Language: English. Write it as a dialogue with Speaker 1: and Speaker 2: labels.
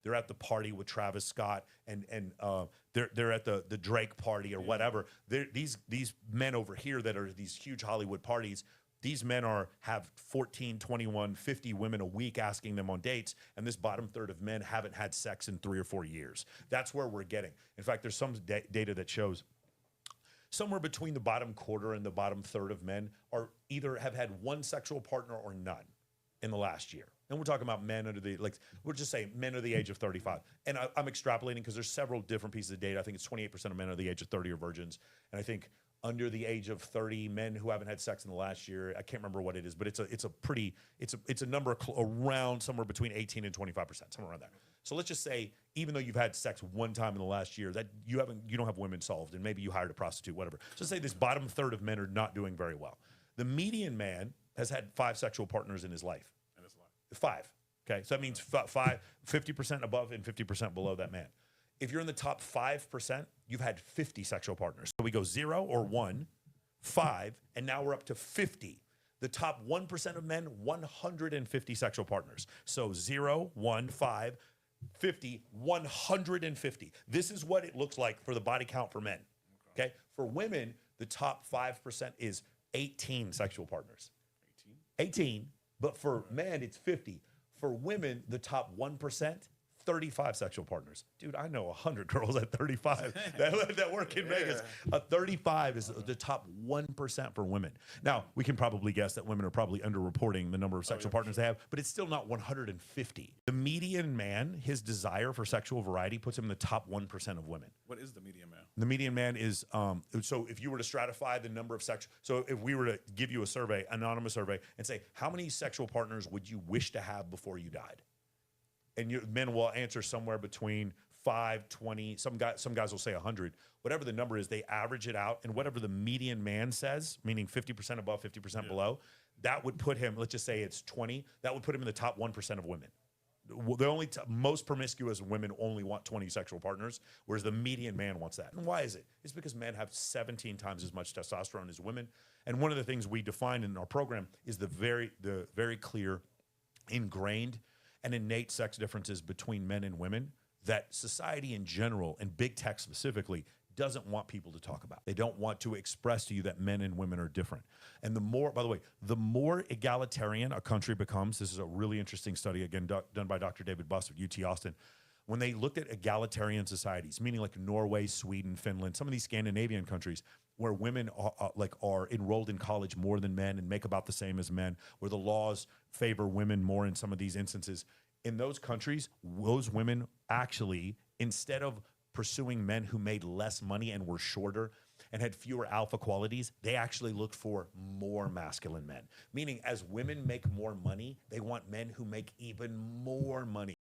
Speaker 1: they're at the party with Travis Scott, and they're at the Drake party or whatever. These men over here that are these huge Hollywood parties, these men have 14, 21, 50 women a week asking them on dates, and this bottom third of men haven't had sex in 3 or 4 years. That's where we're getting. In fact, there's some data that shows somewhere between the bottom quarter and the bottom third of men are either have had one sexual partner or none in the last year. And we're talking about men under the, like, we're just saying men under the age of 35. And I'm extrapolating because there's several different pieces of data. I think it's 28% of men under the age of 30 are virgins. And I think under the age of 30, men who haven't had sex in the last year, I can't remember what it is, but it's a number around somewhere between 18 and 25%, somewhere around there. So let's just say, even though you've had sex one time in the last year, that you don't have women solved, and maybe you hired a prostitute, whatever. So let's say this bottom third of men are not doing very well. The median man has had 5 sexual partners in his life. 5. Okay, so that means 50% above and 50% below that man. If you're in the top 5%, you've had 50 sexual partners. So we go 0 or 1, 5, and now we're up to 50. The top 1% of men, 150 sexual partners. So 0, 1, 5, 50, 150. This is what it looks like for the body count for men. Okay, for women, the top 5% is 18 sexual partners. 18. But for men, it's 50. For women, the top 1%, 35 sexual partners. Dude, I know 100 girls at 35 that work in Vegas. 35 is the top 1% for women. Now, we can probably guess that women are probably underreporting the number of sexual partners they have, but it's still not 150. The median man, his desire for sexual variety puts him in the top 1% of women.
Speaker 2: What is the median man?
Speaker 1: The median man is, so if you were to stratify the number of so if we were to give you a survey, anonymous survey, and say, how many sexual partners would you wish to have before you died? And men will answer somewhere between 5, 20, some guys will say 100. Whatever the number is, they average it out, and whatever the median man says, meaning 50% above, 50% below, that would put him, let's just say it's 20, that would put him in the top 1% of women. The most promiscuous women only want 20 sexual partners, whereas the median man wants that. And why is it? It's because men have 17 times as much testosterone as women. And one of the things we define in our program is the very clear, ingrained, and innate sex differences between men and women that society in general, and big tech specifically, doesn't want people to talk about. They don't want to express to you that men and women are different. And the more, by the way, the more egalitarian a country becomes, this is a really interesting study, again, done by Dr. David Buss of UT Austin, when they looked at egalitarian societies, meaning like Norway, Sweden, Finland, some of these Scandinavian countries, where women are enrolled in college more than men and make about the same as men, where the laws favor women more in some of these instances. In those countries, those women actually, instead of pursuing men who made less money and were shorter and had fewer alpha qualities, they actually looked for more masculine men. Meaning, as women make more money, they want men who make even more money.